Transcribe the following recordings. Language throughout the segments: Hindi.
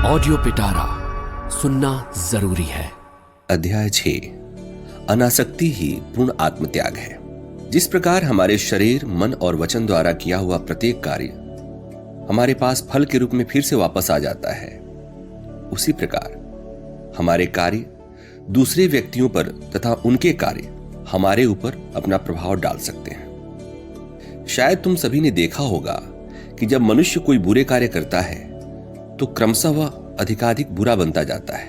ऑडियो पिटारा सुनना जरूरी है। अध्याय 6 अनासक्ति ही पूर्ण आत्मत्याग है। जिस प्रकार हमारे शरीर, मन और वचन द्वारा किया हुआ प्रत्येक कार्य हमारे पास फल के रूप में फिर से वापस आ जाता है, उसी प्रकार हमारे कार्य दूसरे व्यक्तियों पर तथा उनके कार्य हमारे ऊपर अपना प्रभाव डाल सकते हैं। शायद तुम सभी ने देखा होगा कि जब मनुष्य कोई बुरे कार्य करता है तो क्रमशः वह अधिकाधिक बुरा बनता जाता है,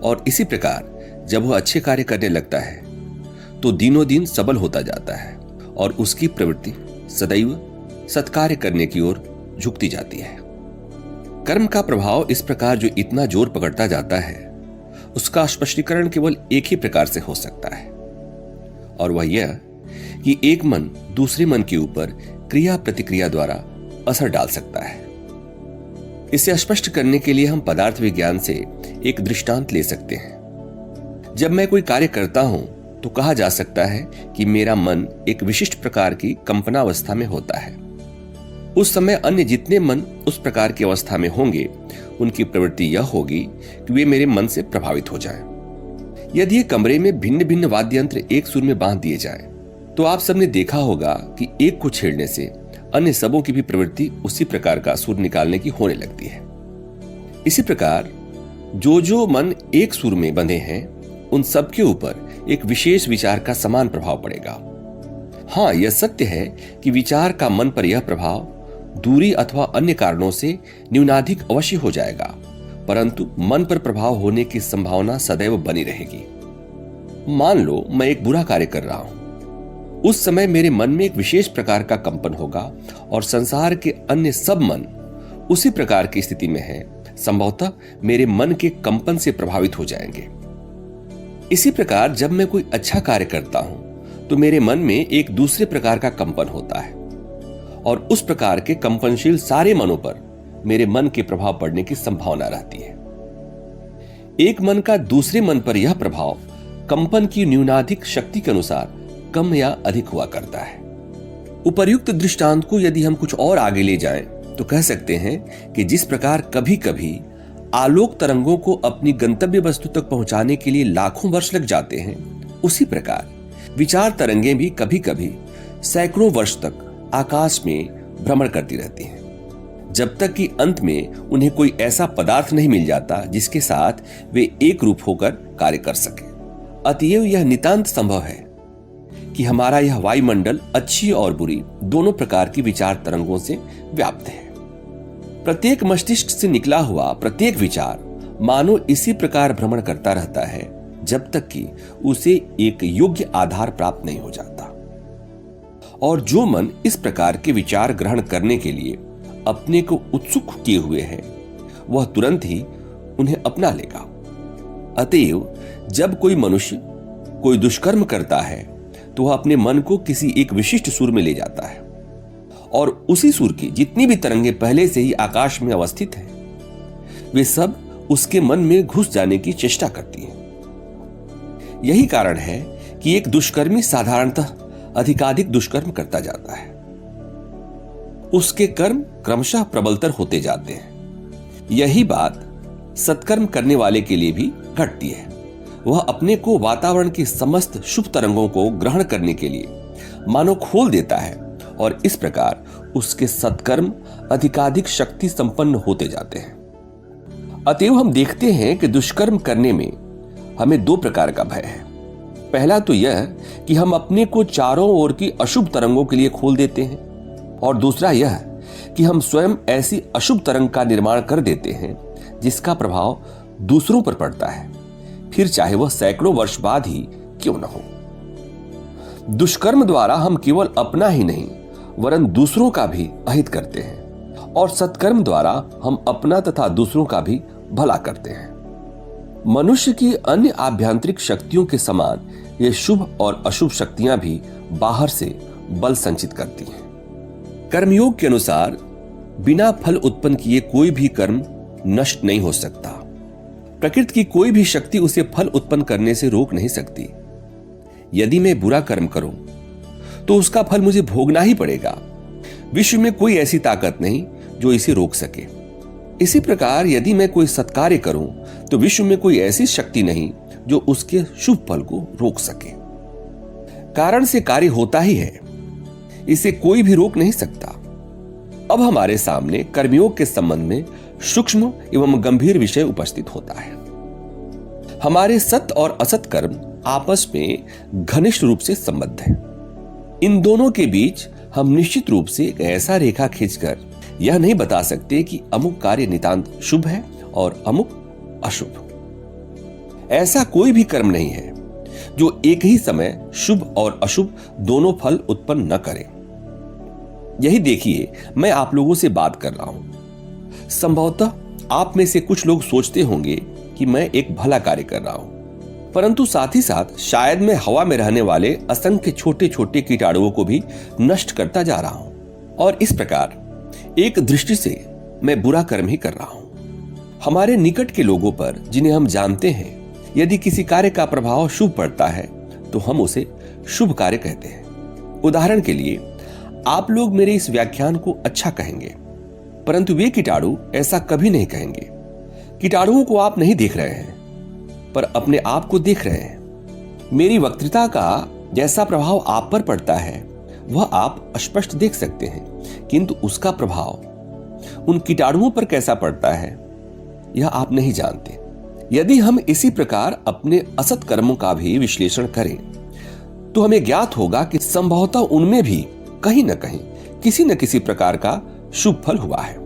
और इसी प्रकार जब वह अच्छे कार्य करने लगता है तो दिनों दिन सबल होता जाता है और उसकी प्रवृत्ति सदैव सत्कार्य करने की ओर झुकती जाती है। कर्म का प्रभाव इस प्रकार जो इतना जोर पकड़ता जाता है, उसका स्पष्टीकरण केवल एक ही प्रकार से हो सकता है, और वह यह कि एक मन दूसरे मन के ऊपर क्रिया प्रतिक्रिया द्वारा असर डाल सकता है। इसे स्पष्ट करने के लिए हम पदार्थ विज्ञान से एक दृष्टांत ले सकते हैं। जब मैं कोई कार्य करता हूं तो कहा जा सकता है कि मेरा मन एक विशिष्ट प्रकार की कंपनावस्था में होता है। उस समय अन्य जितने मन उस प्रकार की अवस्था में होंगे, उनकी प्रवृत्ति यह होगी कि वे मेरे मन से प्रभावित हो जाएं। यदि कमरे में भिन्न भिन्न वाद्य यंत्र एक सुर में बांध दिए जाएं, तो आप सबने देखा होगा कि एक को छेड़ने से अन्य सबों की भी प्रवृत्ति उसी प्रकार का सुर निकालने की होने लगती है। इसी प्रकार जो मन एक सुर में बंधे हैं, उन सब के ऊपर एक विशेष विचार का समान प्रभाव पड़ेगा। हाँ, यह सत्य है कि विचार का मन पर यह प्रभाव दूरी अथवा अन्य कारणों से न्यूनाधिक अवश्य हो जाएगा, परंतु मन पर प्रभाव होने की संभावना सदैव बनी रहेगी। मान लो मैं एक बुरा कार्य कर रहा हूं, उस समय मेरे मन में एक विशेष प्रकार का कंपन होगा और संसार के अन्य सब मन उसी प्रकार की स्थिति में है, संभवतः मेरे मन के कंपन से प्रभावित हो जाएंगे। इसी प्रकार जब मैं कोई अच्छा कार्य करता हूं तो मेरे मन में एक दूसरे प्रकार का कंपन होता है, और उस प्रकार के कंपनशील सारे मनों पर मेरे मन के प्रभाव पड़ने की संभावना रहती है। एक मन का दूसरे मन पर यह प्रभाव कंपन की न्यूनाधिक शक्ति के अनुसार कम या अधिक हुआ करता है। उपर्युक्त दृष्टांत को यदि हम कुछ और आगे ले जाएं तो कह सकते हैं कि जिस प्रकार कभी कभी आलोक तरंगों को अपनी गंतव्य वस्तु तक पहुंचाने के लिए लाखों वर्ष लग जाते हैं, उसी प्रकार विचार तरंगें भी कभी कभी सैकड़ों वर्ष तक आकाश में भ्रमण करती रहती हैं, जब तक कि अंत में उन्हें कोई ऐसा पदार्थ नहीं मिल जाता जिसके साथ वे एक रूप होकर कार्य कर सके। अतएव यह नितांत संभव है कि हमारा यह वायुमंडल अच्छी और बुरी दोनों प्रकार की विचार तरंगों से व्याप्त है। प्रत्येक मस्तिष्क से निकला हुआ प्रत्येक विचार मानो इसी प्रकार भ्रमण करता रहता है जब तक कि उसे एक योग्य आधार प्राप्त नहीं हो जाता। और जो मन इस प्रकार के विचार ग्रहण करने के लिए अपने को उत्सुक किए हुए है, वह तुरंत ही उन्हें अपना लेगा। अतएव जब कोई मनुष्य कोई दुष्कर्म करता है तो वह अपने मन को किसी एक विशिष्ट सुर में ले जाता है, और उसी सुर की जितनी भी तरंगें पहले से ही आकाश में अवस्थित हैं, वे सब उसके मन में घुस जाने की चेष्टा करती हैं। यही कारण है कि एक दुष्कर्मी साधारणतः अधिकाधिक दुष्कर्म करता जाता है। उसके कर्म क्रमशः प्रबलतर होते जाते हैं। यही बात सत्कर्म करने वाले के लिए भी घटती है। वह अपने को वातावरण की समस्त शुभ तरंगों को ग्रहण करने के लिए मानो खोल देता है, और इस प्रकार उसके सत्कर्म अधिकाधिक शक्ति संपन्न होते जाते हैं। अतएव हम देखते हैं कि दुष्कर्म करने में हमें दो प्रकार का भय है। पहला तो यह कि हम अपने को चारों ओर की अशुभ तरंगों के लिए खोल देते हैं, और दूसरा यह कि हम स्वयं ऐसी अशुभ तरंग का निर्माण कर देते हैं जिसका प्रभाव दूसरों पर पड़ता है, फिर चाहे वह सैकड़ों वर्ष बाद ही क्यों न हो। दुष्कर्म द्वारा हम केवल अपना ही नहीं वरन दूसरों का भी अहित करते हैं, और सत्कर्म द्वारा हम अपना तथा दूसरों का भी भला करते हैं। मनुष्य की अन्य आभ्यंतरिक शक्तियों के समान ये शुभ और अशुभ शक्तियां भी बाहर से बल संचित करती हैं। कर्मयोग के अनुसार बिना फल उत्पन्न किए कोई भी कर्म नष्ट नहीं हो सकता। प्रकृति की कोई भी शक्ति उसे फल उत्पन्न करने से रोक नहीं सकती। यदि मैं बुरा कर्म करूं तो उसका फल मुझे भोगना ही पड़ेगा। विश्व में कोई ऐसी ताकत नहीं जो इसे रोक सके। इसी प्रकार यदि मैं कोई सत्कार्य करूं तो विश्व में कोई ऐसी शक्ति नहीं जो उसके शुभ फल को रोक सके। कारण से कार्य होता ही है, इसे कोई भी रोक नहीं सकता। अब हमारे सामने कर्मयोग के संबंध में सूक्ष्म एवं गंभीर विषय उपस्थित होता है। हमारे सत और असत कर्म आपस में घनिष्ठ रूप से संबद्ध है। इन दोनों के बीच हम निश्चित रूप से एक ऐसा रेखा खींचकर यह नहीं बता सकते कि अमुक कार्य नितांत शुभ है और अमुक अशुभ। ऐसा कोई भी कर्म नहीं है जो एक ही समय शुभ और अशुभ दोनों फल उत्पन्न न करे। यही देखिए, मैं आप लोगों से बात कर रहा हूं। संभवतः आप में से कुछ लोग सोचते होंगे कि मैं एक भला कार्य कर रहा हूं, परंतु साथ ही साथ शायद मैं हवा में रहने वाले असंख्य छोटे छोटे कीटाणुओं को भी नष्ट करता जा रहा हूं, और इस प्रकार एक दृष्टि से मैं बुरा कर्म ही कर रहा हूं। हमारे निकट के लोगों पर, जिन्हें हम जानते हैं, यदि किसी कार्य का प्रभाव शुभ पड़ता है तो हम उसे शुभ कार्य कहते हैं। उदाहरण के लिए, आप लोग मेरे इस व्याख्यान को अच्छा कहेंगे, परंतु वे कीटाणु ऐसा कभी नहीं कहेंगे। कीटाणुओं को आप नहीं देख रहे हैं, पर अपने आप को देख रहे हैं। मेरी वक्तृता का जैसा प्रभाव आप पर पड़ता है वह आप स्पष्ट देख सकते हैं, किंतु उसका प्रभाव उन कीटाणुओं पर कैसा पड़ता है यह आप नहीं जानते। यदि हम इसी प्रकार अपने असत कर्मों का भी विश्लेषण करें तो हमें ज्ञात होगा कि संभवतः उनमें भी कहीं न कहीं किसी न किसी प्रकार का शुभ फल हुआ है।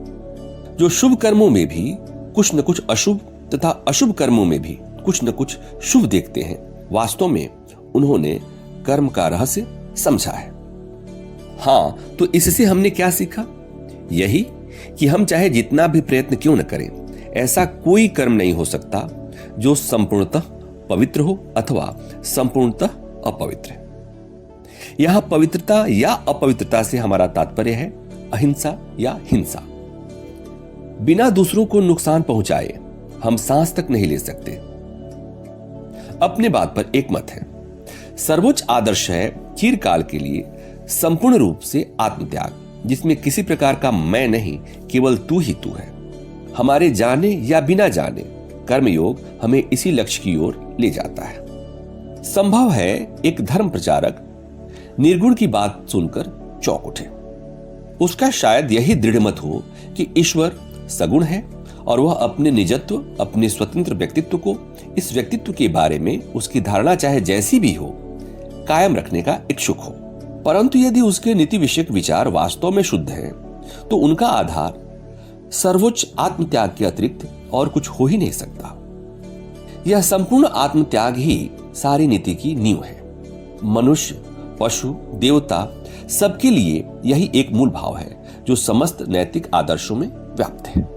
जो शुभ कर्मों में भी कुछ न कुछ अशुभ तथा अशुभ कर्मों में भी कुछ न कुछ शुभ देखते हैं, वास्तव में उन्होंने कर्म का रहस्य समझा है। हाँ, तो इससे हमने क्या सीखा? यही कि हम चाहे जितना भी प्रयत्न क्यों न करें, ऐसा कोई कर्म नहीं हो सकता जो संपूर्णतः पवित्र हो अथवा संपूर्णतः अपवित्र। यहां पवित्रता या अपवित्रता से हमारा तात्पर्य है अहिंसा या हिंसा। बिना दूसरों को नुकसान पहुंचाए हम सांस तक नहीं ले सकते। अपने बात पर एक मत है। सर्वोच्च आदर्श है चिरकाल के लिए संपूर्ण रूप से आत्मत्याग, जिसमें किसी प्रकार का मैं नहीं, केवल तू ही तू है। हमारे जाने या बिना जाने कर्मयोग हमें इसी लक्ष्य की ओर ले जाता है। संभव है एक धर्म प्रचारक निर्गुण की बात सुनकर चौंक उठे। उसका शायद यही दृढ़ मत हो कि ईश्वर सगुण है और वह अपने निजत्व, अपने स्वतंत्र व्यक्तित्व को, इस व्यक्तित्व के बारे में उसकी धारणा चाहे जैसी भी हो, कायम रखने का इच्छुक हो। परंतु यदि उसके नीति विषयक विचार वास्तव में शुद्ध हैं, तो उनका आधार सर्वोच्च आत्मत्याग के अतिरिक्त और कुछ हो ही नहीं सकता। यह संपूर्ण आत्मत्याग ही सारी नीति की नींव है। मनुष्य, पशु, देवता सबके लिए यही एक मूल भाव है जो समस्त नैतिक आदर्शों में व्याप्त है।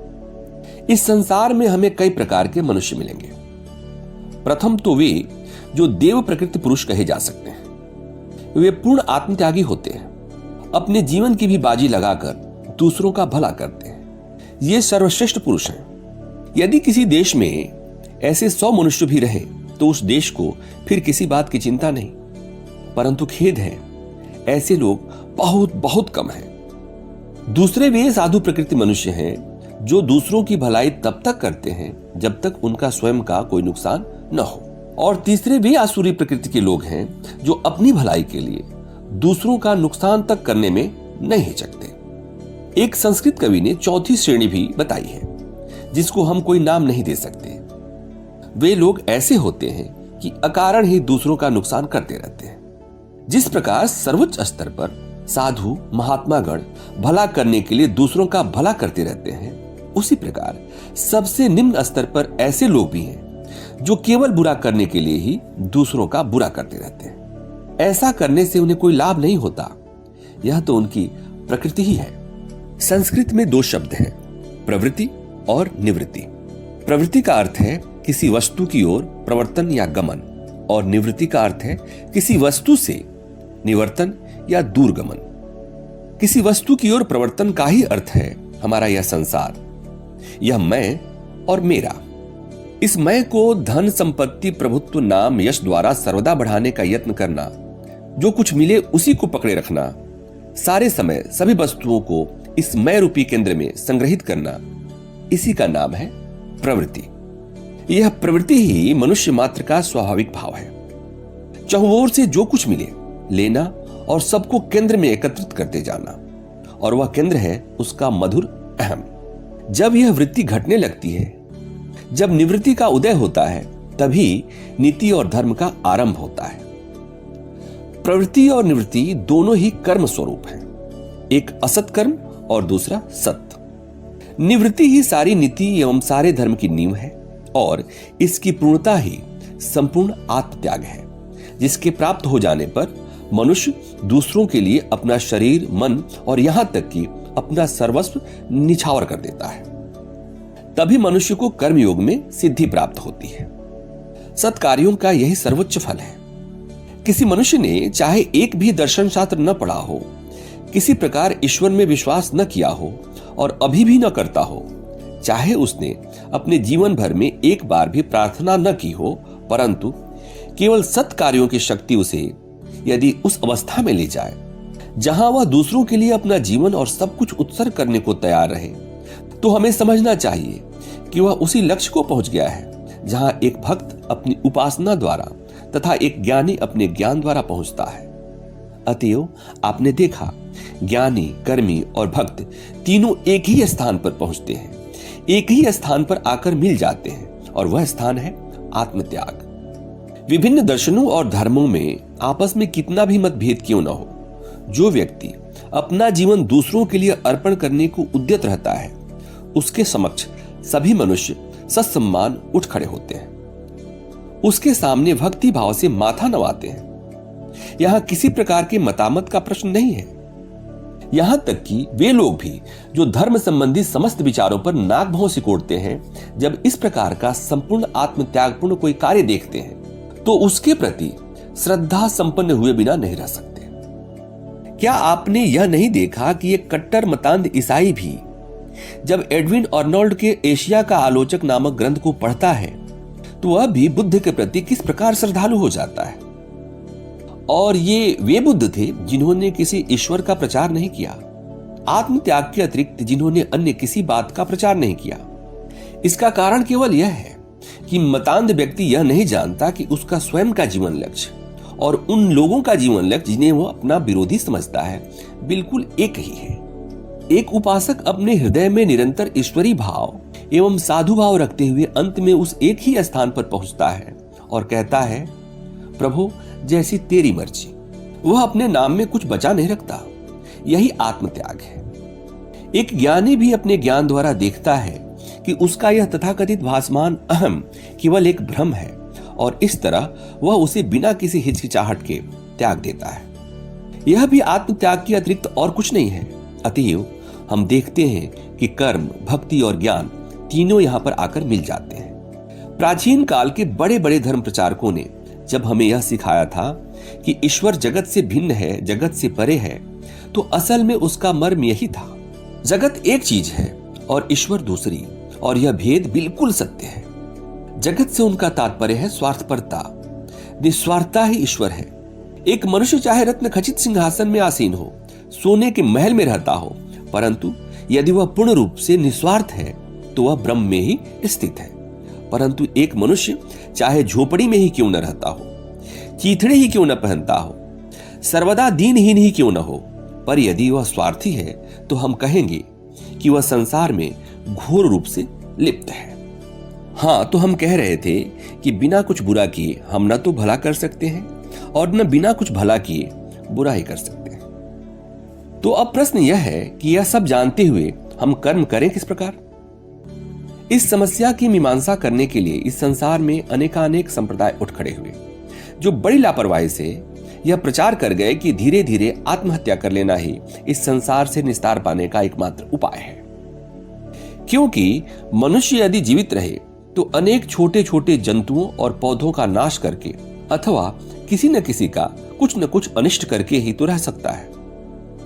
इस संसार में हमें कई प्रकार के मनुष्य मिलेंगे। प्रथम तो वे जो देव प्रकृति पुरुष कहे जा सकते हैं। वे पूर्ण आत्मत्यागी होते हैं, अपने जीवन की भी बाजी लगाकर दूसरों का भला करते हैं। ये सर्वश्रेष्ठ पुरुष हैं। यदि किसी देश में ऐसे 100 मनुष्य भी रहे तो उस देश को फिर किसी बात की चिंता नहीं। परंतु खेद है, ऐसे लोग बहुत बहुत कम हैं। दूसरे वे साधु प्रकृति मनुष्य हैं जो दूसरों की भलाई तब तक करते हैं जब तक उनका स्वयं का कोई नुकसान न हो। और तीसरे वे आसुरी प्रकृति के लोग हैं जो अपनी भलाई के लिए दूसरों का नुकसान तक करने में नहीं हिचकते। एक संस्कृत कवि ने चौथी श्रेणी भी बताई है, जिसको हम कोई नाम नहीं दे सकते। वे लोग ऐसे होते हैं कि अकारण ही दूसरों का नुकसान करते रहते हैं। जिस प्रकार सर्वोच्च स्तर पर साधु महात्मागण भला करने के लिए दूसरों का भला करते रहते हैं, उसी प्रकार सबसे निम्न स्तर पर ऐसे लोग भी हैं जो केवल बुरा करने के लिए ही दूसरों का बुरा करते रहते हैं। ऐसा करने से उन्हें कोई लाभ नहीं होता, यह तो उनकी प्रकृति ही है। संस्कृत में 2 शब्द हैं, प्रवृत्ति और निवृत्ति। प्रवृत्ति का अर्थ है किसी वस्तु की ओर प्रवर्तन या गमन, और निवृत्ति का अर्थ है किसी वस्तु से निवर्तन या दूरगमन। किसी वस्तु की ओर प्रवर्तन का ही अर्थ है हमारा यह संसार, यह मैं और मेरा। इस मैं को धन, संपत्ति, प्रभुत्व, नाम, यश द्वारा सर्वदा बढ़ाने का यत्न करना, जो कुछ मिले उसी को पकड़े रखना, सारे समय सभी वस्तुओं को इस मैं रूपी केंद्र में संग्रहित करना, इसी का नाम है प्रवृत्ति। यह प्रवृत्ति ही मनुष्य मात्र का स्वाभाविक भाव है। चहुओर से जो कुछ मिले लेना और सबको केंद्र में एकत्रित करते जाना, और वह केंद्र है उसका मधुर अहम। जब यह वृत्ति घटने लगती है, जब निवृत्ति का उदय होता है, तभी नीति और धर्म का आरंभ होता है। प्रवृत्ति और निवृत्ति दोनों ही कर्म स्वरूप हैं, एक असत कर्म और दूसरा सत्य। निवृत्ति ही सारी नीति एवं सारे धर्म की नींव है और इसकी पूर्णता ही संपूर्ण आत्मत्याग है, जिसके प्राप्त हो जाने पर मनुष्य दूसरों के लिए अपना शरीर, मन और यहां तक कि अपना सर्वस्व निछावर कर देता है। तभी मनुष्य को कर्मयोग में सिद्धि प्राप्त होती है। सत्कार्यों का यही सर्वोच्च फल है। किसी मनुष्य ने चाहे एक भी दर्शन शास्त्र न पढ़ा हो, किसी प्रकार ईश्वर में विश्वास न किया हो और अभी भी न करता हो, चाहे उसने अपने जीवन भर में एक बार भी प्रार्थना न की हो, परंतु केवल सत्कार्यों की शक्ति उसे यदि उस अवस्था में ले जाए जहां वह दूसरों के लिए अपना जीवन और सब कुछ उत्सर्ग करने को तैयार रहे, तो हमें समझना चाहिए कि वह उसी लक्ष्य को पहुंच गया है जहां एक भक्त अपनी उपासना द्वारा तथा एक ज्ञानी अपने ज्ञान द्वारा पहुंचता है। अतएव आपने देखा, ज्ञानी, कर्मी और भक्त तीनों एक ही स्थान पर पहुंचते हैं, एक ही स्थान पर आकर मिल जाते हैं, और वह स्थान है आत्मत्याग। विभिन्न दर्शनों और धर्मों में आपस में कितना भी मतभेद क्यों न हो, जो व्यक्ति अपना जीवन दूसरों के लिए अर्पण करने को उद्यत रहता है, उसके समक्ष सभी मनुष्य ससम्मान उठ खड़े होते हैं, उसके सामने भक्ति भाव से माथा नवाते हैं। यहां किसी प्रकार के मतामत का प्रश्न नहीं है। यहां तक कि वे लोग भी जो धर्म संबंधी समस्त विचारों पर नाक भौं सिकोड़ते हैं, जब इस प्रकार का संपूर्ण आत्मत्यागपूर्ण कोई कार्य देखते हैं तो उसके प्रति श्रद्धा संपन्न हुए बिना नहीं रह सकते। क्या आपने यह नहीं देखा कि एक कट्टर मतांध ईसाई भी जब एडविन अर्नोल्ड के एशिया का आलोचक नामक ग्रंथ को पढ़ता है, तो वह भी बुद्ध के प्रति किस प्रकार श्रद्धालु हो जाता है। और ये वे बुद्ध थे जिन्होंने किसी ईश्वर का प्रचार नहीं किया, आत्मत्याग के अतिरिक्त जिन्होंने अन्य किसी बात का प्रचार नहीं किया। इसका कारण केवल यह है कि मतांध व्यक्ति यह नहीं जानता कि उसका स्वयं का जीवन लक्ष्य और उन लोगों का जीवन लक्ष्य जिन्हें वो अपना विरोधी समझता है, बिल्कुल एक ही है। एक उपासक अपने हृदय में निरंतर ईश्वरी भाव एवं साधु भाव रखते हुए अंत में उस एक ही स्थान पर पहुंचता है और कहता है, प्रभु जैसी तेरी मर्जी। वह अपने नाम में कुछ बचा नहीं रखता। यही आत्मत्याग है। एक ज्ञानी भी अपने ज्ञान द्वारा देखता है कि उसका यह तथाकथित भासमान अहम केवल एक भ्रम है, और इस तरह वह उसे बिना किसी हिचकिचाहट के त्याग देता है। यह भी आत्मत्याग के अतिरिक्त और कुछ नहीं है। अतएव हम देखते हैं कि कर्म, भक्ति और ज्ञान तीनों यहां पर आकर मिल जाते हैं। प्राचीन काल के बड़े बड़े धर्म प्रचारकों ने जब हमें यह सिखाया था कि ईश्वर जगत से भिन्न है, जगत से परे है, तो असल में उसका मर्म यही था। जगत एक चीज है और ईश्वर दूसरी, और यह भेद बिल्कुल सत्य है। जगत से उनका तात्पर्य है स्वार्थपरता। निस्वार्थता ही ईश्वर है। एक मनुष्य चाहे रत्न खचित सिंहासन में आसीन हो, सोने के महल में रहता हो, परंतु यदि वह पूर्ण रूप से निस्वार्थ है तो वह ब्रह्म में ही स्थित है। परंतु एक मनुष्य चाहे झोपड़ी में ही क्यों न रहता हो, चीथड़े ही क्यों न पहनता हो, सर्वदा दीनहीन ही क्यों न हो, पर यदि वह स्वार्थी है तो हम कहेंगे कि वह संसार में घोर रूप से लिप्त है। हाँ, तो हम कह रहे थे कि बिना कुछ बुरा किए हम न तो भला कर सकते हैं और न बिना कुछ भला किए बुरा ही कर सकते हैं। तो अब प्रश्न यह है कि यह सब जानते हुए हम कर्म करें किस प्रकार। इस समस्या की मीमांसा करने के लिए इस संसार में अनेकानेक संप्रदाय उठ खड़े हुए, जो बड़ी लापरवाही से यह प्रचार कर गए कि धीरे धीरे आत्महत्या कर लेना ही इस संसार से निस्तार पाने का एकमात्र उपाय है। क्योंकि मनुष्य यदि जीवित रहे तो अनेक छोटे छोटे जंतुओं और पौधों का नाश करके अथवा किसी न किसी का कुछ न कुछ अनिष्ट करके ही तो रह सकता है।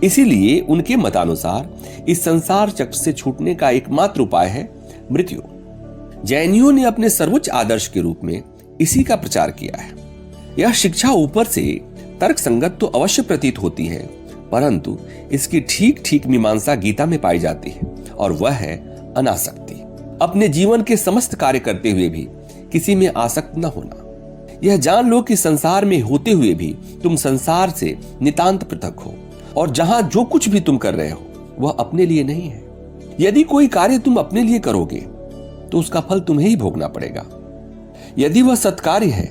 इसीलिए उनके मतानुसार इस संसार चक्र से छूटने का एकमात्र उपाय है मृत्यु। जैनियों ने अपने सर्वोच्च आदर्श के रूप में इसी का प्रचार किया है। यह शिक्षा ऊपर से तर्क संगत तो अवश्य प्रतीत होती है, परंतु इसकी ठीक ठीक मीमांसा गीता में पाई जाती है, और वह है अनासक्ति। अपने जीवन के समस्त कार्य करते हुए भी किसी में आसक्त न होना। यह जान लो कि संसार में होते हुए भी तुम संसार से नितांत पृथक हो, और जहां जो कुछ भी तुम कर रहे हो वह अपने लिए नहीं है। यदि कोई कार्य तुम अपने लिए करोगे तो उसका फल तुम्हें ही भोगना पड़ेगा। यदि वह सत्कार्य है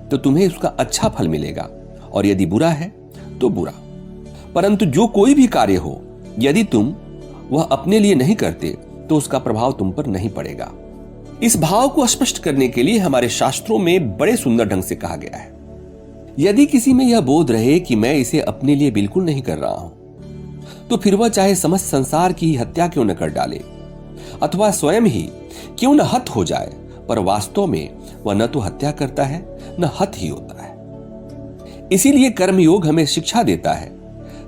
तो तुम्हें उसका अच्छा फल मिलेगा, और यदि बुरा है तो बुरा। परंतु जो कोई भी कार्य हो, यदि तुम वह अपने लिए नहीं करते तो उसका प्रभाव तुम पर नहीं पड़ेगा। इस भाव को स्पष्ट करने के लिए हमारे शास्त्रों में बड़े सुंदर ढंग से कहा गया है, यदि किसी में यह बोध रहे कि मैं इसे अपने लिए बिल्कुल नहीं कर रहा हूं, तो फिर वह चाहे समस्त संसार की हत्या क्यों न कर डाले, अथवा स्वयं ही क्यों न हत हो जाए, पर वास्तव में वह न तो हत्या करता है न हत ही होता है। इसीलिए कर्मयोग हमें शिक्षा देता है,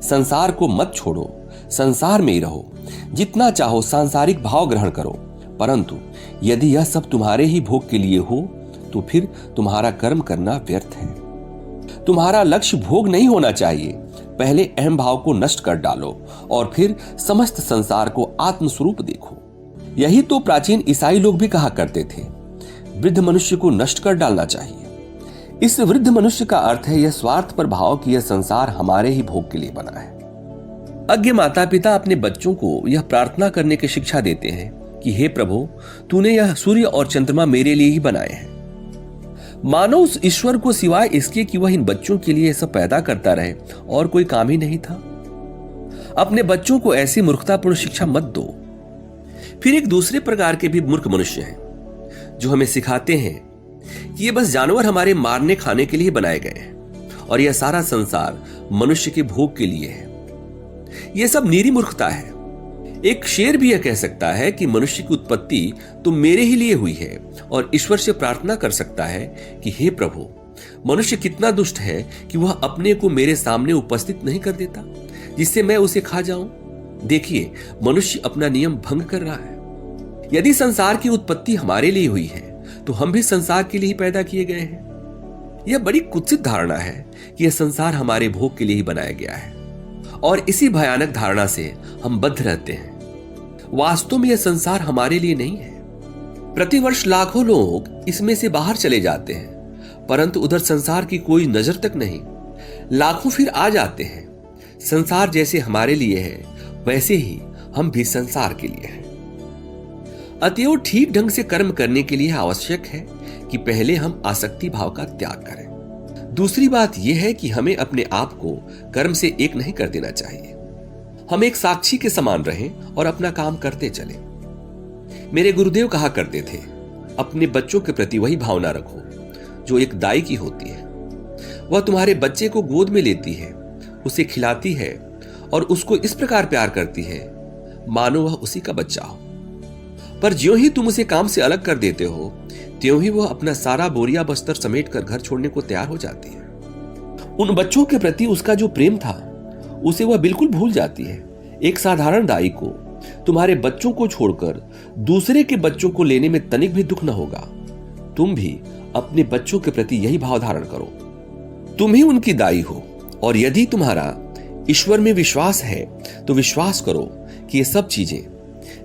संसार को मत छोड़ो, संसार में ही रहो, जितना चाहो सांसारिक भाव ग्रहण करो, परंतु यदि यह सब तुम्हारे ही भोग के लिए हो तो फिर तुम्हारा कर्म करना व्यर्थ है। तुम्हारा लक्ष्य भोग नहीं होना चाहिए। पहले अहम भाव को नष्ट कर डालो और फिर समस्त संसार को आत्मस्वरूप देखो। यही तो प्राचीन ईसाई लोग भी कहा करते थे, वृद्ध मनुष्य को नष्ट कर डालना चाहिए। इस वृद्ध मनुष्य का अर्थ है यह स्वार्थ पर भाव कि यह संसार हमारे ही भोग के लिए बना है। अज्ञ माता पिता अपने बच्चों को यह प्रार्थना करने की शिक्षा देते हैं कि हे प्रभु, तूने यह सूर्य और चंद्रमा मेरे लिए ही बनाए हैं। मानो उस ईश्वर को सिवाय इसके कि वह इन बच्चों के लिए सब पैदा करता रहे और कोई काम ही नहीं था। अपने बच्चों को ऐसी मूर्खतापूर्ण शिक्षा मत दो। फिर एक दूसरे प्रकार के भी मूर्ख मनुष्य हैं जो हमें सिखाते हैं कि ये बस जानवर हमारे मारने खाने के लिए बनाए गए हैं और यह सारा संसार मनुष्य के भोग के लिए है। यह सब निरी मूर्खता है। एक शेर भी यह कह सकता है कि मनुष्य की उत्पत्ति तो मेरे ही लिए हुई है, और ईश्वर से प्रार्थना कर सकता है कि हे प्रभु, मनुष्य कितना दुष्ट है कि वह अपने को मेरे सामने उपस्थित नहीं कर देता जिससे मैं उसे खा जाऊं। देखिए, मनुष्य अपना नियम भंग कर रहा है। यदि संसार की उत्पत्ति हमारे लिए हुई है तो हम भी संसार के लिए ही पैदा किए गए हैं। यह बड़ी कुत्सित धारणा है कि यह संसार हमारे भोग के लिए ही बनाया गया है, और इसी भयानक धारणा से हम बद्ध रहते हैं। वास्तव में यह संसार हमारे लिए नहीं है। प्रतिवर्ष लाखों लोग इसमें से बाहर चले जाते हैं, परंतु उधर संसार की कोई नजर तक नहीं। लाखों फिर आ जाते हैं। संसार जैसे हमारे लिए है वैसे ही हम भी संसार के लिए हैं। अतएव ठीक ढंग से कर्म करने के लिए आवश्यक है कि पहले हम आसक्ति भाव का त्याग करें। दूसरी बात यह है कि हमें अपने आप को कर्म से एक नहीं कर देना चाहिए। हम एक साक्षी के समान रहें और अपना काम करते चलें। मेरे गुरुदेव कहा करते थे, अपने बच्चों के प्रति वही भावना रखो जो एक दाई की होती है। वह तुम्हारे बच्चे को गोद में लेती है, उसे खिलाती है और उसको इस प्रकार प्यार करती है मानो वह उसी का बच्चा हो। पर ज्यों ही तुम उसे काम से अलग कर देते हो, त्यों ही वह अपना सारा बोरिया बस्तर समेट कर घर छोड़ने को तैयार हो जाती है। उन बच्चों के प्रति उसका जो प्रेम था उसे वह बिल्कुल भूल जाती है। एक साधारण दाई को तुम्हारे बच्चों को छोड़कर दूसरे के बच्चों को लेने में तनिक भी दुख न होगा। तुम भी अपने बच्चों के प्रति यही भाव धारण करो। तुम ही उनकी दाई हो, और यदि तुम्हारा ईश्वर में विश्वास है तो विश्वास करो कि ये सब चीजें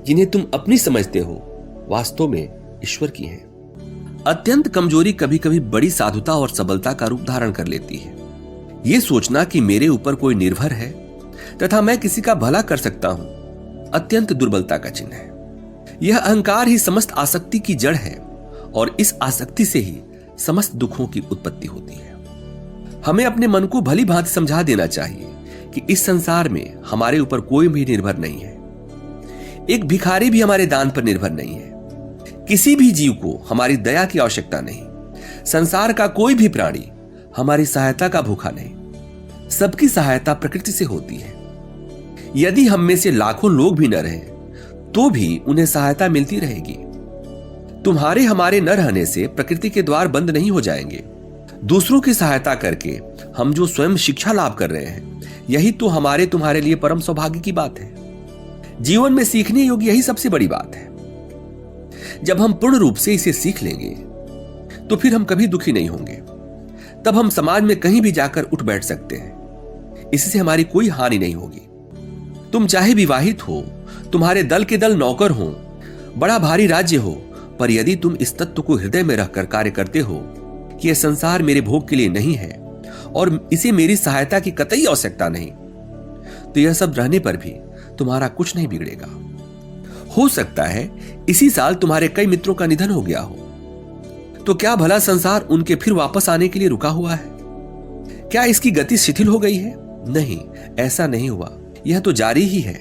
जिन्हें तुम अपनी समझते हो वास्तव में ईश्वर की हैं। अत्यंत कमजोरी कभी कभी बड़ी साधुता और सबलता का रूप धारण कर लेती है। यह सोचना कि मेरे ऊपर कोई निर्भर है तथा मैं किसी का भला कर सकता हूं, अत्यंत दुर्बलता का चिन्ह है। यह अहंकार ही समस्त आसक्ति की जड़ है, और इस आसक्ति से ही समस्त दुखों की उत्पत्ति होती है। हमें अपने मन को भली भांति समझा देना चाहिए कि इस संसार में हमारे ऊपर कोई भी निर्भर नहीं है। एक भिखारी भी हमारे दान पर निर्भर नहीं है। किसी भी जीव को हमारी दया की आवश्यकता नहीं। संसार का कोई भी प्राणी हमारी सहायता का भूखा नहीं। सबकी सहायता प्रकृति से होती है। यदि हम में से लाखों लोग भी न रहें तो भी उन्हें सहायता मिलती रहेगी। तुम्हारे हमारे न रहने से प्रकृति के द्वार बंद नहीं हो जाएंगे। दूसरों की सहायता करके हम जो स्वयं शिक्षा लाभ कर रहे हैं, यही तो हमारे तुम्हारे लिए परम सौभाग्य की बात है। जीवन में सीखने योग्य यही सबसे बड़ी बात है। जब हम पूर्ण रूप से इसे सीख लेंगे तो फिर हम कभी दुखी नहीं होंगे। तब हम समाज में कहीं भी जाकर उठ बैठ सकते हैं। इससे हमारी कोई हानि नहीं होगी। तुम चाहे विवाहित हो, तुम्हारे दल के दल नौकर हो, बड़ा भारी राज्य हो, पर यदि तुम इस तत्व को हृदय में रखकर कार्य करते हो कि यह संसार मेरे भोग के लिए नहीं है और इसे मेरी सहायता की कतई आवश्यकता नहीं, तो यह सब रहने पर भी तुम्हारा कुछ नहीं बिगड़ेगा। हो सकता है इसी साल तुम्हारे कई मित्रों का निधन हो गया हो, तो क्या भला संसार उनके फिर वापस आने के लिए रुका हुआ है? क्या इसकी गति शिथिल हो गई है? नहीं, ऐसा नहीं हुआ, यह तो जारी ही है।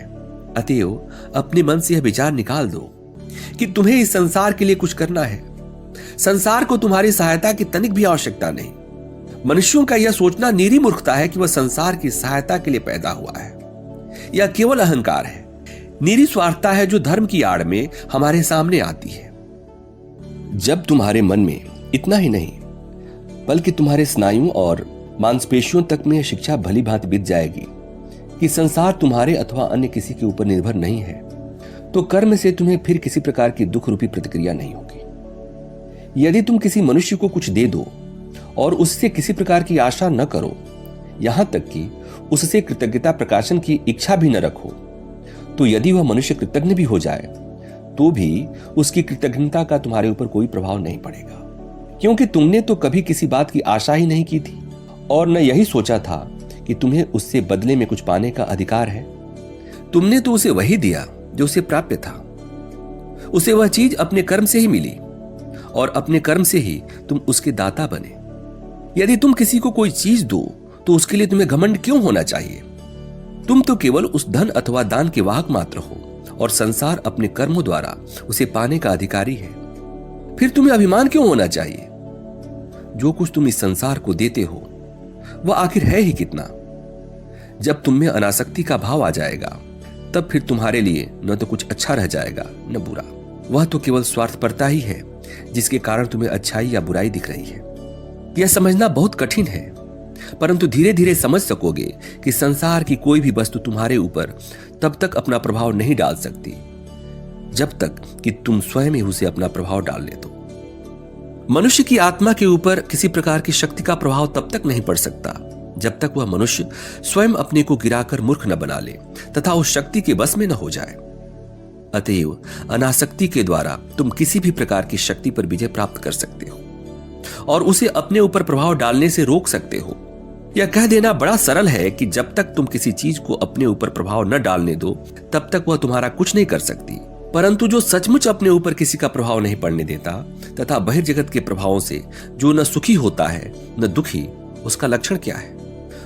अतएव अपने मन से यह विचार निकाल दो कि तुम्हें इस संसार के लिए कुछ करना है। संसार को तुम्हारी सहायता की तनिक भी आवश्यकता नहीं। मनुष्यों का यह सोचना निरी मूर्खता है कि वह संसार की सहायता के लिए पैदा हुआ है। यह केवल अहंकार है, निरी स्वार्थता है जो धर्म की आड़ में हमारे सामने आती है। जब तुम्हारे मन में इतना ही नहीं बल्कि तुम्हारे स्नायुओं और मांसपेशियों तक में यह शिक्षा भली भांति बीत जाएगी कि संसार तुम्हारे अथवा अन्य किसी के ऊपर निर्भर नहीं है, तो कर्म से तुम्हें फिर किसी प्रकार की दुख रूपी प्रतिक्रिया नहीं होगी। यदि तुम किसी मनुष्य को कुछ दे दो और उससे किसी प्रकार की आशा न करो, यहां तक कि उससे कृतज्ञता प्रकाशन की इच्छा भी न रखो, तो यदि वह मनुष्य कृतज्ञ भी हो जाए तो भी उसकी कृतज्ञता का तुम्हारे ऊपर कोई प्रभाव नहीं पड़ेगा, क्योंकि तुमने तो कभी किसी बात की आशा ही नहीं की थी और न यही सोचा था कि तुम्हें उससे बदले में कुछ पाने का अधिकार है। तुमने तो उसे वही दिया जो उसे प्राप्य था। उसे वह चीज अपने कर्म से ही मिली और अपने कर्म से ही तुम उसके दाता बने। यदि तुम किसी को कोई चीज दो तो उसके लिए तुम्हें घमंड क्यों होना चाहिए? तुम तो केवल उस धन अथवा दान के वाहक मात्र हो और संसार अपने कर्मों द्वारा उसे पाने का अधिकारी है। फिर तुम्हें अभिमान क्यों होना चाहिए? जो कुछ तुम इस संसार को देते हो वह आखिर है ही कितना? जब तुम में अनासक्ति का भाव आ जाएगा तब फिर तुम्हारे लिए न तो कुछ अच्छा रह जाएगा न बुरा। वह तो केवल स्वार्थपरता ही है जिसके कारण तुम्हें अच्छाई या बुराई दिख रही है। यह समझना बहुत कठिन है, परंतु धीरे धीरे समझ सकोगे कि संसार की कोई भी वस्तु तुम्हारे ऊपर तब तक अपना प्रभाव नहीं डाल सकती जब तक कि तुम स्वयं ही उसे अपना प्रभाव डालने दो। मनुष्य की आत्मा के ऊपर किसी प्रकार की शक्ति का प्रभाव तब तक नहीं पड़ सकता जब तक वह मनुष्य स्वयं अपने को गिराकर मूर्ख न बना ले तथा उस शक्ति के बस में न हो जाए। अतएव अनासक्ति के द्वारा तुम किसी भी प्रकार की शक्ति पर विजय प्राप्त कर सकते हो और उसे अपने ऊपर प्रभाव डालने से रोक सकते हो। यह कह देना बड़ा सरल है कि जब तक तुम किसी चीज को अपने ऊपर प्रभाव न डालने दो तब तक वह तुम्हारा कुछ नहीं कर सकती, परंतु जो सचमुच अपने ऊपर किसी का प्रभाव नहीं पड़ने देता तथा बहिर्जगत के प्रभावों से जो न सुखी होता है न दुखी, उसका लक्षण क्या है?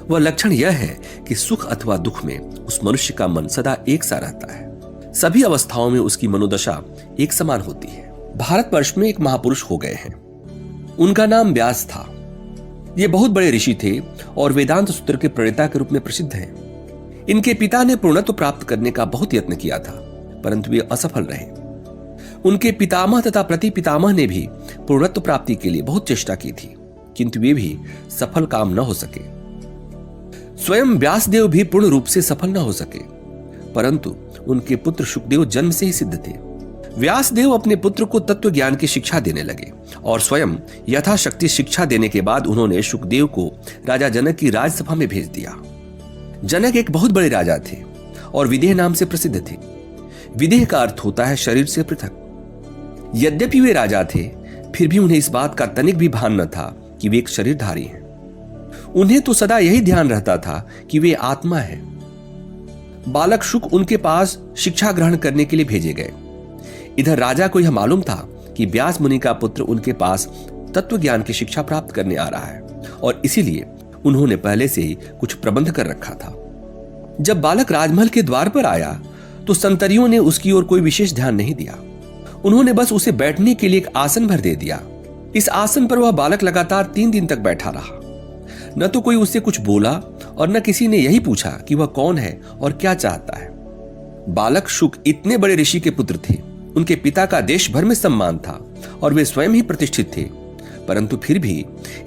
वह लक्षण यह है कि सुख अथवा दुख में उस मनुष्य का मन सदा एक सा रहता है। सभी अवस्थाओं में उसकी मनोदशा एक समान होती है। भारतवर्ष में एक महापुरुष हो गए हैं, उनका नाम व्यास था। ये बहुत बड़े ऋषि थे और वेदांत सूत्र के प्रणेता के रूप में प्रसिद्ध हैं। इनके पिता ने पूर्णत्व प्राप्त करने का बहुत यत्न किया था, परंतु वे असफल रहे। उनके पितामह तथा प्रति पितामह ने भी पूर्णत्व प्राप्ति के लिए बहुत चेष्टा की थी, किंतु वे भी सफल काम न हो सके। स्वयं व्यासदेव भी पूर्ण रूप से सफल न हो सके, परंतु उनके पुत्र शुकदेव जन्म से ही सिद्ध थे। व्यासदेव अपने पुत्र को तत्व ज्ञान की शिक्षा देने लगे और स्वयं यथाशक्ति शिक्षा देने के बाद उन्होंने शुकदेव को राजा जनक की राजसभा में भेज दिया। जनक एक बहुत बड़े राजा थे और विदेह नाम से प्रसिद्ध थे। विदेह का अर्थ होता है शरीर से पृथक। यद्यपि वे राजा थे, फिर भी उन्हें इस बात का तनिक भी भान न था कि वे एक शरीरधारी हैं। उन्हें तो सदा यही ध्यान रहता था कि वे आत्मा है। बालक शुक उनके पास शिक्षा ग्रहण करने के लिए भेजे गए। इधर राजा को यह मालूम था कि व्यास मुनि का पुत्र उनके पास तत्व ज्ञान की शिक्षा प्राप्त करने आ रहा है और इसीलिए उन्होंने पहले से ही कुछ प्रबंध कर रखा था। जब बालक राजमहल के द्वार पर आया तो संतरियों ने उसकी ओर कोई विशेष ध्यान नहीं दिया। उन्होंने बस उसे बैठने के लिए एक आसन भर दे दिया। इस आसन पर वह बालक लगातार 3 दिन तक बैठा रहा। न तो कोई उससे कुछ बोला और न किसी ने यही पूछा कि वह कौन है और क्या चाहता है। बालक शुक इतने बड़े ऋषि के पुत्र थे, उनके पिता का देश भर में सम्मान था और वे स्वयं ही प्रतिष्ठित थे, परंतु फिर भी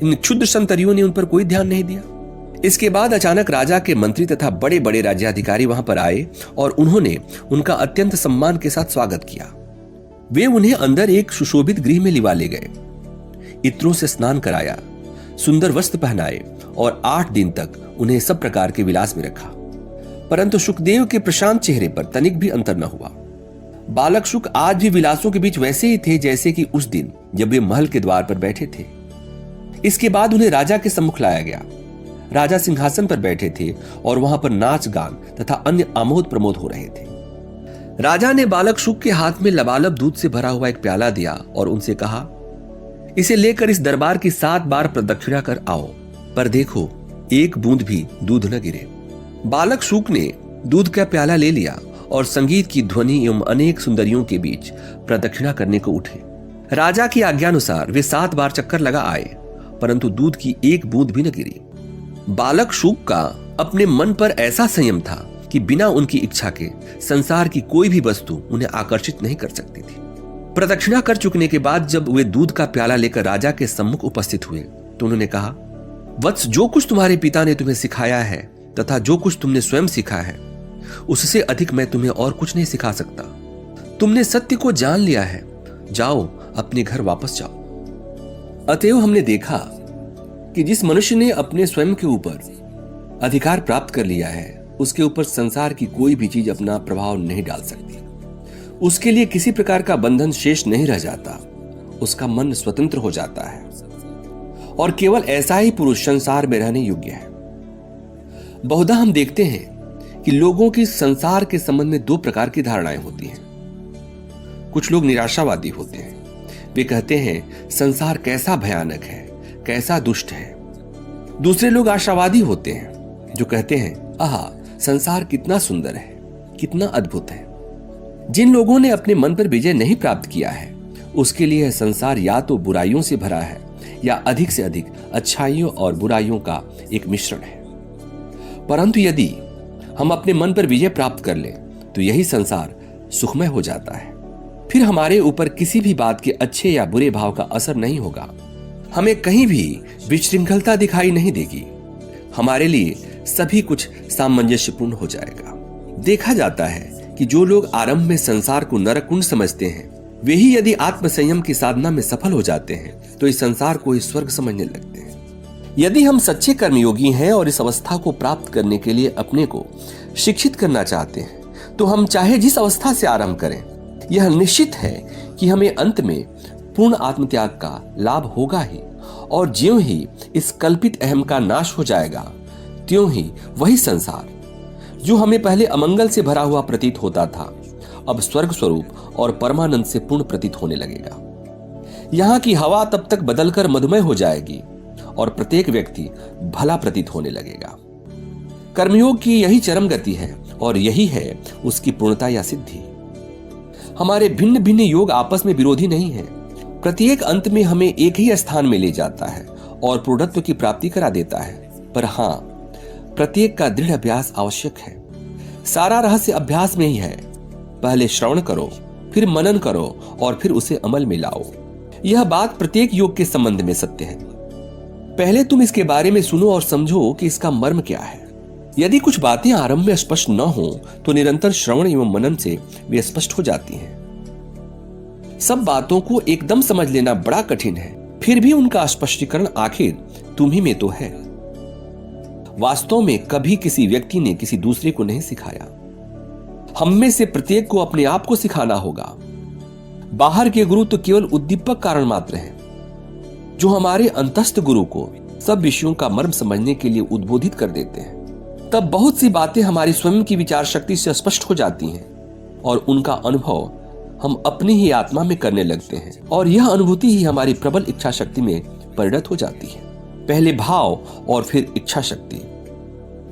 इन क्षुद्र संतरियों ने उन पर कोई ध्यान नहीं दिया। इसके बाद अचानक राजा के मंत्री तथा बड़े बड़े राज्याधिकारी वहां पर आए और उन्होंने उनका अत्यंत सम्मान के साथ स्वागत किया। वे उन्हें अंदर एक सुशोभित गृह में लिवा ले गए, इत्रों से स्नान कराया, सुंदर वस्त्र पहनाए और 8 दिन तक उन्हें सब प्रकार के विलास में रखा, परंतु शुकदेव के प्रशांत चेहरे पर तनिक भी अंतर न हुआ। बालक शुक आज भी विलासों के बीच वैसे ही थे जैसे कि उस दिन जब वे महल के द्वार पर बैठे थे। इसके बाद उन्हें राजा के सम्मुख लाया गया। राजा सिंहासन पर बैठे थे और वहां पर नाच गान तथा अन्य आमोद प्रमोद हो रहे थे। राजा ने बालक शुक के हाथ में लबालब दूध से भरा हुआ एक प्याला दिया और उनसे कहा, इसे लेकर इस दरबार की 7 बार प्रदक्षिणा कर आओ, पर देखो एक बूंद भी दूध न गिरे। बालक शुक ने दूध का प्याला ले लिया और संगीत की ध्वनि एवं अनेक सुंदरियों के बीच प्रदक्षिणा करने को उठे। राजा की आज्ञानुसार वे 7 बार चक्कर लगा आए, परंतु दूध की एक बूंद भी न गिरी। बालक शुक का अपने मन पर ऐसा संयम था कि बिना उनकी इच्छा के संसार की कोई भी वस्तु उन्हें आकर्षित नहीं कर सकती थी। प्रदक्षिणा कर चुकने के बाद जब वे दूध का प्याला लेकर राजा के सम्मुख उपस्थित हुए तो उन्होंने कहा, वत्स, जो कुछ तुम्हारे पिता ने तुम्हें सिखाया है तथा जो कुछ तुमने स्वयं सीखा है, उससे अधिक मैं तुम्हें और कुछ नहीं सिखा सकता। तुमने सत्य को जान लिया है, जाओ अपने घर वापस जाओ। अतएव हमने देखा कि जिस मनुष्य ने अपने स्वयं के ऊपर अधिकार प्राप्त कर लिया है, उसके ऊपर संसार की कोई भी चीज अपना प्रभाव नहीं डाल सकती। उसके लिए किसी प्रकार का बंधन शेष नहीं रह जाता। उसका मन स्वतंत्र हो जाता है और केवल ऐसा ही पुरुष संसार में रहने योग्य है। बहुधा हम देखते हैं कि लोगों की संसार के संबंध में 2 प्रकार की धारणाएं होती हैं। कुछ लोग निराशावादी होते हैं। वे कहते हैं संसार कैसा भयानक है, कैसा दुष्ट है। दूसरे लोग आशावादी होते हैं जो कहते हैं, आहा, संसार कितना सुंदर है, कितना अद्भुत है। जिन लोगों ने अपने मन पर विजय नहीं प्राप्त किया है, उसके लिए संसार या तो बुराइयों से भरा है या अधिक से अधिक अच्छाइयों और बुराइयों का एक मिश्रण है। परंतु यदि हम अपने मन पर विजय प्राप्त कर लें तो यही संसार सुखमय हो जाता है। फिर हमारे ऊपर किसी भी बात के अच्छे या बुरे भाव का असर नहीं होगा। हमें कहीं भी विशृंखलता दिखाई नहीं देगी। हमारे लिए सभी कुछ सामंजस्यपूर्ण हो जाएगा। देखा जाता है कि जो लोग आरंभ में संसार को नरकुंड समझते हैं, वे ही यदि आत्मसंयम की साधना में सफल हो जाते हैं तो इस संसार को ही स्वर्ग समझने लगते हैं। यदि हम सच्चे कर्मयोगी हैं और इस अवस्था को प्राप्त करने के लिए अपने को शिक्षित करना चाहते हैं तो हम चाहे जिस अवस्था से आरंभ करें, यह निश्चित है कि हमें अंत में पूर्ण आत्मत्याग का लाभ होगा ही। और ज्यों ही इस कल्पित अहम का नाश हो जाएगा, त्यों ही वही संसार जो हमें पहले अमंगल से भरा हुआ प्रतीत होता था, अब स्वर्ग स्वरूप और परमानंद से पूर्ण प्रतीत होने लगेगा। यहाँ की हवा तब तक बदलकर मधुमय हो जाएगी और प्रत्येक व्यक्ति भला प्रतीत होने लगेगा। कर्मयोग की यही चरम गति है और यही है उसकी पूर्णता या सिद्धि। हमारे भिन्न भिन्न योग आपस में विरोधी नहीं है। प्रत्येक अंत में हमें एक ही स्थान में ले जाता है और पूर्णत्व की प्राप्ति करा देता है। पर हाँ, प्रत्येक का दृढ़ अभ्यास आवश्यक है। सारा रहस्य अभ्यास में ही है। पहले श्रवण करो, फिर मनन करो और फिर उसे अमल में लाओ। यह बात प्रत्येक योग के संबंध में सत्य है। पहले तुम इसके बारे में सुनो और समझो कि इसका मर्म क्या है। यदि कुछ बातें आरंभ में स्पष्ट न हो तो निरंतर श्रवण एवं मनन से वे स्पष्ट हो जाती हैं। सब बातों को एकदम समझ लेना बड़ा कठिन है, फिर भी उनका स्पष्टीकरण आखिर तुम ही में तो है। वास्तव में कभी किसी व्यक्ति ने किसी दूसरे को नहीं सिखाया। हम में से प्रत्येक को अपने आप को सिखाना होगा। बाहर के गुरु तो केवल उद्दीपक कारण मात्र हैं, जो हमारे अंतस्थ गुरु को सब विषयों का मर्म समझने के लिए उद्बोधित कर देते हैं। तब बहुत सी बातें हमारी स्वयं की विचार शक्ति से स्पष्ट हो जाती हैं और उनका अनुभव हम अपनी ही आत्मा में करने लगते हैं और यह अनुभूति ही हमारी प्रबल इच्छा शक्ति में परिणत हो जाती है। पहले भाव और फिर इच्छा शक्ति।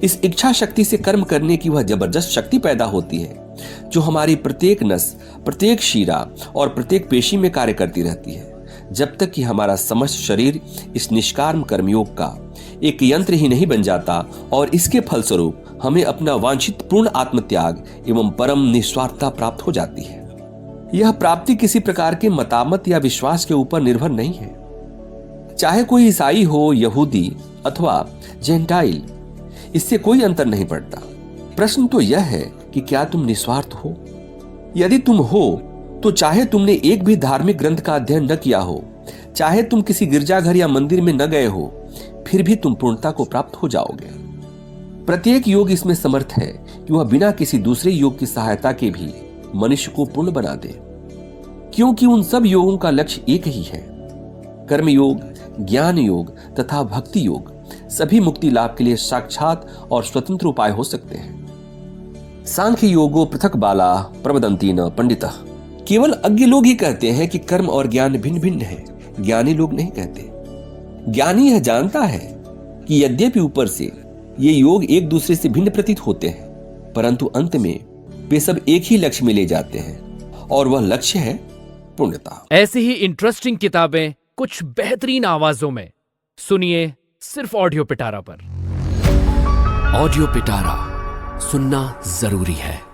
इस इच्छा शक्ति से कर्म करने की वह जबरदस्त शक्ति पैदा होती है जो हमारी प्रत्येक नस, प्रत्येक शिरा और प्रत्येक पेशी में कार्य करती रहती है, जब तक कि हमारा समस्त शरीर इस निष्काम कर्मयोग का एक यंत्र ही नहीं बन जाता और इसके फलस्वरूप हमें अपना वांछित पूर्ण आत्मत्याग एवं परम निस्वार्थता प्राप्त हो जाती है। यह प्राप्ति किसी प्रकार के मतामत या विश्वास के ऊपर निर्भर नहीं है। चाहे कोई ईसाई हो, यहूदी अथवा जेंटाइल, इससे कोई अंतर नहीं पड़ता। प्रश्न तो यह है कि क्या तुम निस्वार्थ हो? यदि तुम हो तो चाहे तुमने एक भी धार्मिक ग्रंथ का अध्ययन न किया हो, चाहे तुम किसी गिरजाघर या मंदिर में न गए हो, फिर भी तुम पूर्णता को प्राप्त हो जाओगे। प्रत्येक योग इसमें समर्थ है कि वह बिना किसी दूसरे योग की सहायता के भी मनुष्य को पूर्ण बना दे, क्योंकि उन सब योगों का लक्ष्य एक ही है। कर्म योग, ज्ञान योग तथा भक्ति योग सभी मुक्ति लाभ के लिए साक्षात और स्वतंत्र उपाय हो सकते हैं। सांख्य योगो पृथक बाला प्रवदंती न पंडितः। केवल अज्ञ लोग ही कहते हैं कि कर्म और ज्ञान भिन्न भिन्न है, ज्ञानी लोग नहीं कहते। ज्ञानी यह जानता है कि यद्यपि ऊपर से ये योग एक दूसरे से भिन्न प्रतीत होते हैं, परंतु अंत में वे सब एक ही लक्ष्य में ले जाते हैं, और वह लक्ष्य है पूर्णता। ऐसी ही इंटरेस्टिंग किताबें कुछ बेहतरीन आवाजों में सुनिए सिर्फ ऑडियो पिटारा पर। ऑडियो पिटारा सुनना जरूरी है।